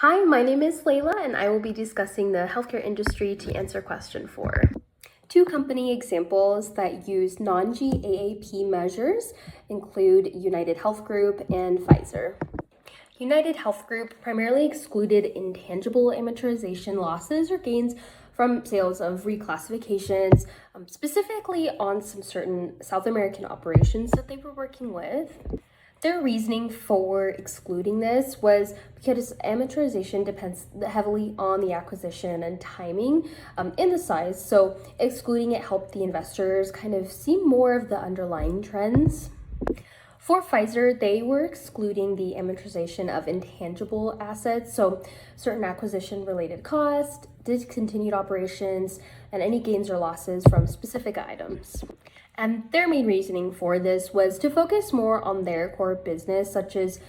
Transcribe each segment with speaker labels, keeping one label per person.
Speaker 1: Hi, my name is Layla, and I will be discussing the healthcare industry to answer question 4. Two company examples that use non-GAAP measures include United Health Group and Pfizer. United Health Group primarily excluded intangible amortization losses or gains from sales of reclassifications, specifically on some certain South American operations that they were working with. Their reasoning for excluding this was because amortization depends heavily on the acquisition and timing in the size, so excluding it helped the investors kind of see more of the underlying trends. For Pfizer, they were excluding the amortization of intangible assets, so certain acquisition related costs, discontinued operations, and any gains or losses from specific items. And their main reasoning for this was to focus more on their core business, such as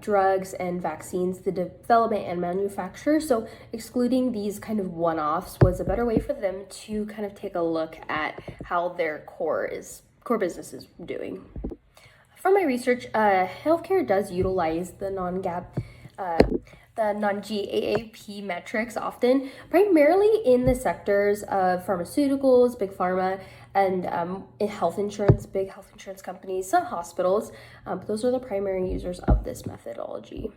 Speaker 1: drugs and vaccines, the development and manufacture. So excluding these kind of one-offs was a better way for them to kind of take a look at how their core business is doing. From my research, healthcare does utilize the non-GAAP metrics often, primarily in the sectors of pharmaceuticals, big pharma, and in health insurance, big health insurance companies, some hospitals. Those are the primary users of this methodology.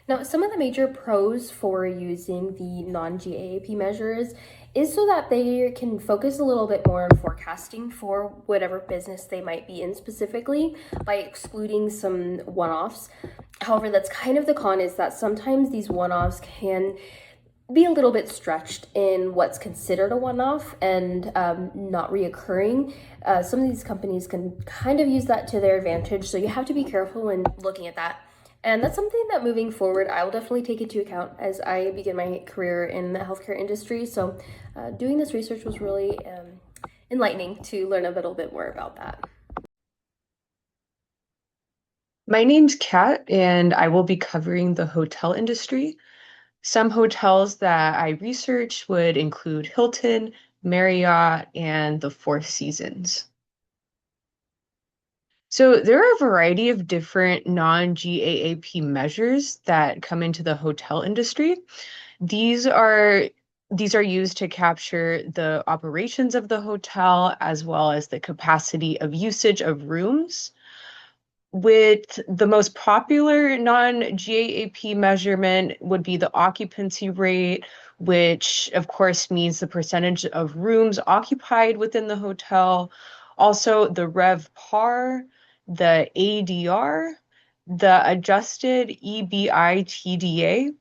Speaker 1: Now, some of the major pros for using the non-GAAP measures is so that they can focus a little bit more on forecasting for whatever business they might be in specifically by excluding some one-offs. However, that's kind of the con, is that sometimes these one-offs can be a little bit stretched in what's considered a one-off and not reoccurring. Some of these companies can kind of use that to their advantage, so you have to be careful when looking at that. And that's something that moving forward, I will definitely take into account as I begin my career in the healthcare industry. So doing this research was really enlightening to learn a little bit more about that.
Speaker 2: My name's Kat, and I will be covering the hotel industry. Some hotels that I researched would include Hilton, Marriott, and the Four Seasons. So there are a variety of different non-GAAP measures that come into the hotel industry. These are these are used to capture the operations of the hotel as well as the capacity of usage of rooms. With the most popular non-GAAP measurement would be the occupancy rate, which of course means the percentage of rooms occupied within the hotel. Also the RevPAR, the ADR, the adjusted EBITDA,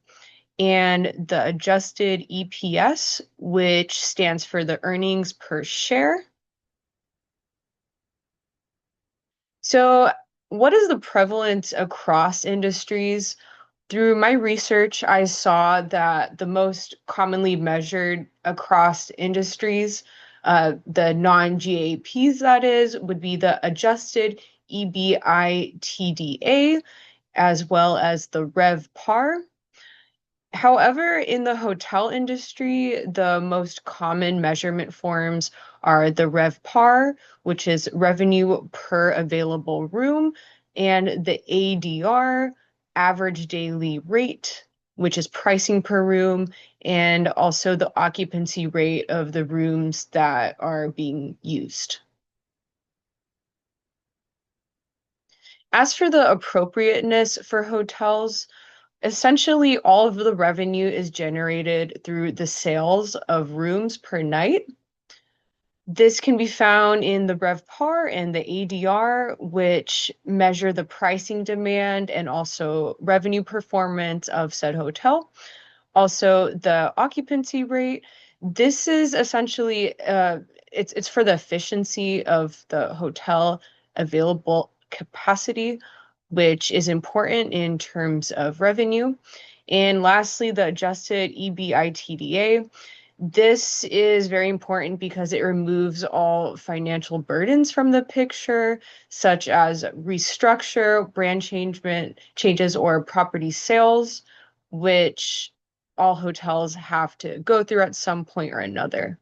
Speaker 2: and the adjusted EPS, which stands for the earnings per share. So, what is the prevalence across industries? Through my research, I saw that the most commonly measured across industries, the non-GAPs that is, would be the adjusted EBITDA as well as the RevPAR. However, in the hotel industry, the most common measurement forms are the RevPAR, which is revenue per available room, and the ADR, average daily rate, which is pricing per room, and also the occupancy rate of the rooms that are being used. As for the appropriateness for hotels, essentially all of the revenue is generated through the sales of rooms per night. This can be found in the RevPAR and the ADR, which measure the pricing demand and also revenue performance of said hotel. Also, the occupancy rate. This is essentially it's for the efficiency of the hotel available capacity, which is important in terms of revenue. And lastly, the adjusted EBITDA. This is very important because it removes all financial burdens from the picture, such as restructure, brand changes, or property sales, which all hotels have to go through at some point or another.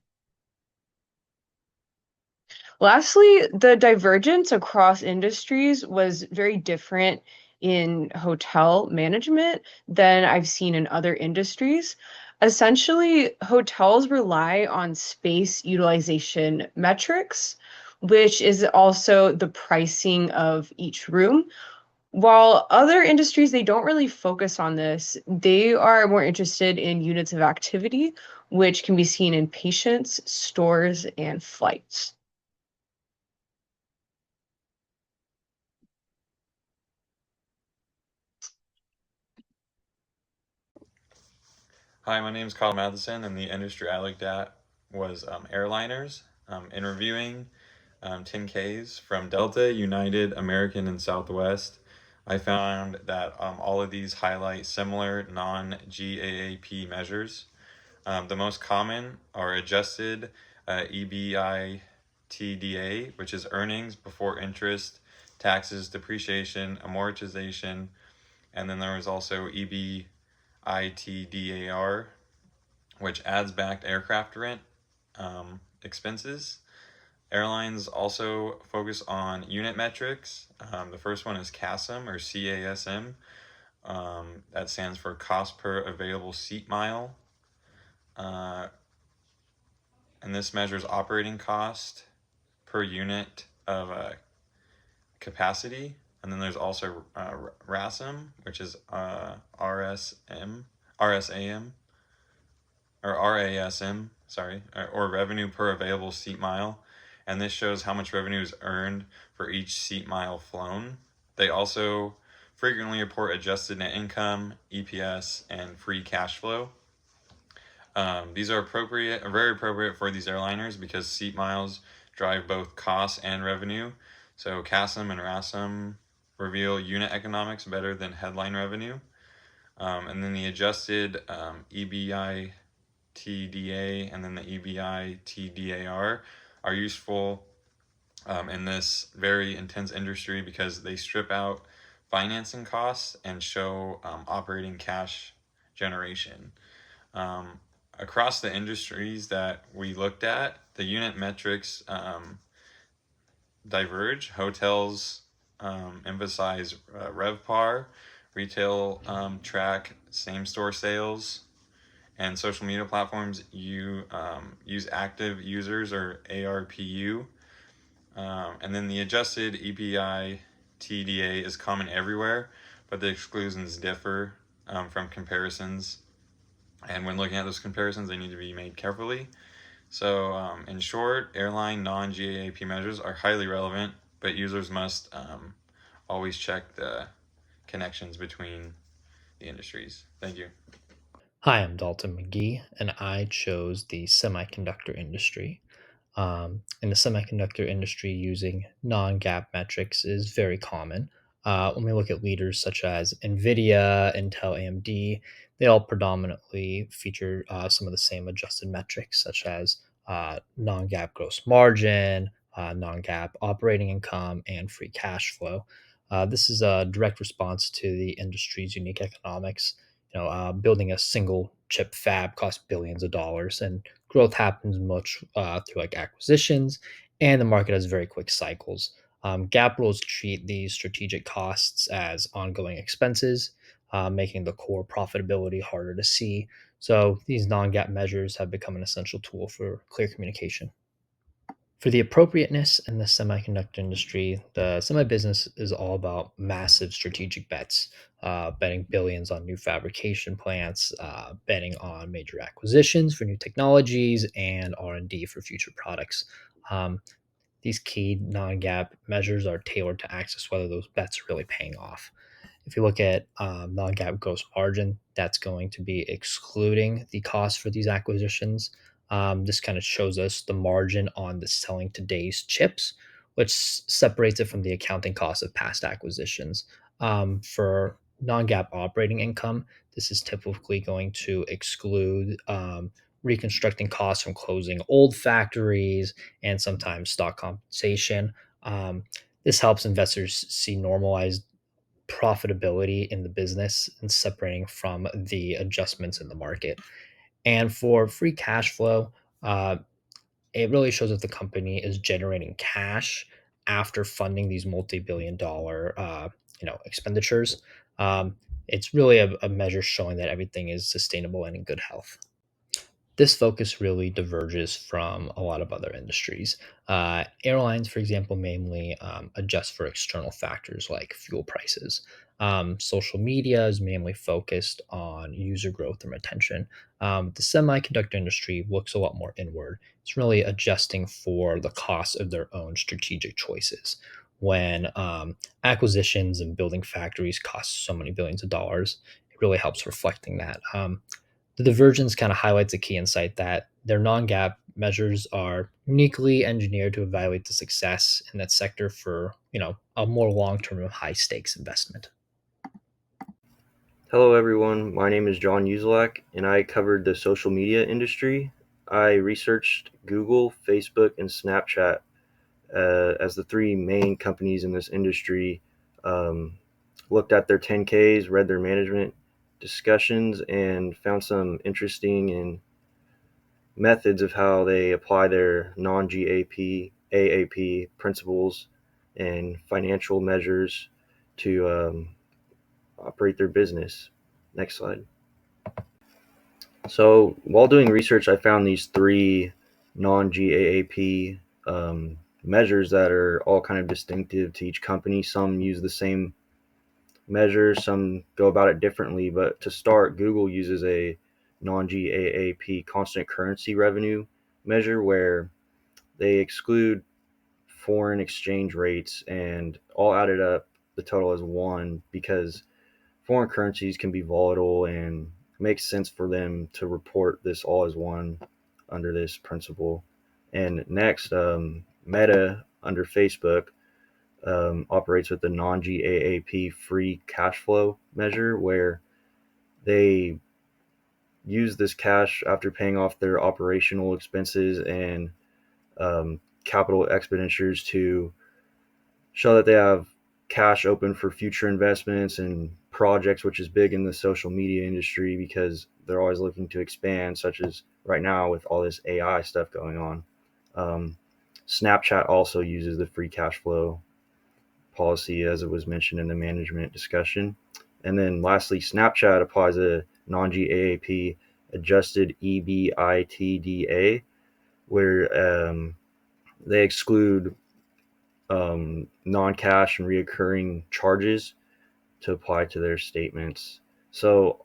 Speaker 2: Lastly, the divergence across industries was very different in hotel management than I've seen in other industries. Essentially, hotels rely on space utilization metrics, which is also the pricing of each room. While other industries, they don't really focus on this, they are more interested in units of activity, which can be seen in patients, stores, and flights.
Speaker 3: Hi, my name is Kyle Matheson, and the industry I looked at was airliners. In reviewing 10Ks from Delta, United, American, and Southwest, I found that all of these highlight similar non-GAAP measures. The most common are adjusted EBITDA, which is earnings before interest, taxes, depreciation, amortization, and then there was also EBITDA, which adds back aircraft rent expenses. Airlines also focus on unit metrics. The first one is CASM or CASM. That stands for cost per available seat mile. Uh, and this measures operating cost per unit of capacity. And then there's also RASM, which is RSAM, or RASM, sorry, or revenue per available seat mile. And this shows how much revenue is earned for each seat mile flown. They also frequently report adjusted net income, EPS, and free cash flow. These are very appropriate for these airliners because seat miles drive both costs and revenue. So CASM and RASM reveal unit economics better than headline revenue. And then the adjusted EBITDA and then the EBITDA are useful in this very intense industry because they strip out financing costs and show operating cash generation. Um, Across the industries that we looked at, the unit metrics diverge. Hotels emphasize RevPAR, retail track same store sales, and social media platforms use active users or ARPU. And then the adjusted EPI TDA is common everywhere, but the exclusions differ from comparisons. And when looking at those comparisons, they need to be made carefully. So, in short, airline non-GAAP measures are highly relevant, but users must always check the connections between the industries. Thank you.
Speaker 4: Hi, I'm Dalton McGee, and I chose the semiconductor industry. In the semiconductor industry, using non GAAP metrics is very common. When we look at leaders such as NVIDIA, Intel, AMD, they all predominantly feature some of the same adjusted metrics, such as non GAAP gross margin, non GAAP operating income, and free cash flow. This is a direct response to the industry's unique economics. Building a single chip fab costs billions of dollars, and growth happens much through like acquisitions, and the market has very quick cycles. GAAP rules treat these strategic costs as ongoing expenses, making the core profitability harder to see. So these non-GAAP measures have become an essential tool for clear communication. For the appropriateness in the semiconductor industry, the semi business is all about massive strategic bets, betting billions on new fabrication plants, betting on major acquisitions for new technologies, and R&D for future products. Um, these key non-GAAP measures are tailored to access whether those bets are really paying off. If you look at non-GAAP gross margin, that's going to be excluding the cost for these acquisitions. This kind of shows us the margin on the selling today's chips, which separates it from the accounting cost of past acquisitions. For non-GAAP operating income, this is typically going to exclude reconstructing costs from closing old factories and sometimes stock compensation. This helps investors see normalized profitability in the business and separating from the adjustments in the market. And for free cash flow, it really shows if the company is generating cash after funding these multi-billion-dollar expenditures. Um, it's really a measure showing that everything is sustainable and in good health. This focus really diverges from a lot of other industries. Airlines, for example, mainly adjust for external factors like fuel prices. Social media is mainly focused on user growth and retention. The semiconductor industry looks a lot more inward. It's really adjusting for the cost of their own strategic choices. When acquisitions and building factories cost so many billions of dollars, it really helps reflecting that. The divergence kind of highlights a key insight that their non-GAAP measures are uniquely engineered to evaluate the success in that sector for, a more long-term high stakes investment.
Speaker 5: Hello, everyone. My name is John Uzelak, and I covered the social media industry. I researched Google, Facebook, and Snapchat as the three main companies in this industry. Um, Looked at their 10Ks, read their management discussions, and found some interesting and methods of how they apply their non-GAAP AAP principles and financial measures to operate their business. Next slide. So while doing research, I found these three non-GAAP measures that are all kind of distinctive to each company. Some use the same measures, some go about it differently. But to start, Google uses a non-GAAP constant currency revenue measure where they exclude foreign exchange rates and all added up, the total is one because foreign currencies can be volatile and it makes sense for them to report this all as one under this principle. And next, Meta under Facebook operates with the non-GAAP free cash flow measure where they use this cash after paying off their operational expenses and capital expenditures to show that they have cash open for future investments and projects, which is big in the social media industry because they're always looking to expand, such as right now with all this AI stuff going on. Um, Snapchat also uses the free cash flow policy, as it was mentioned in the management discussion. And then lastly, Snapchat applies a non GAAP adjusted EBITDA, where they exclude non-cash and reoccurring charges to apply to their statements. So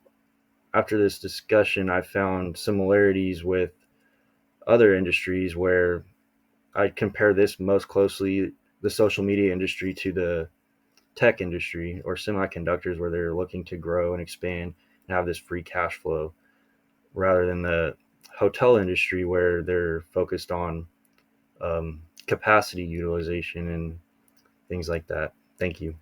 Speaker 5: after this discussion, I found similarities with other industries where I compare this most closely, the social media industry, to the tech industry or semiconductors, where they're looking to grow and expand and have this free cash flow, rather than the hotel industry, where they're focused on capacity utilization and things like that. Thank you.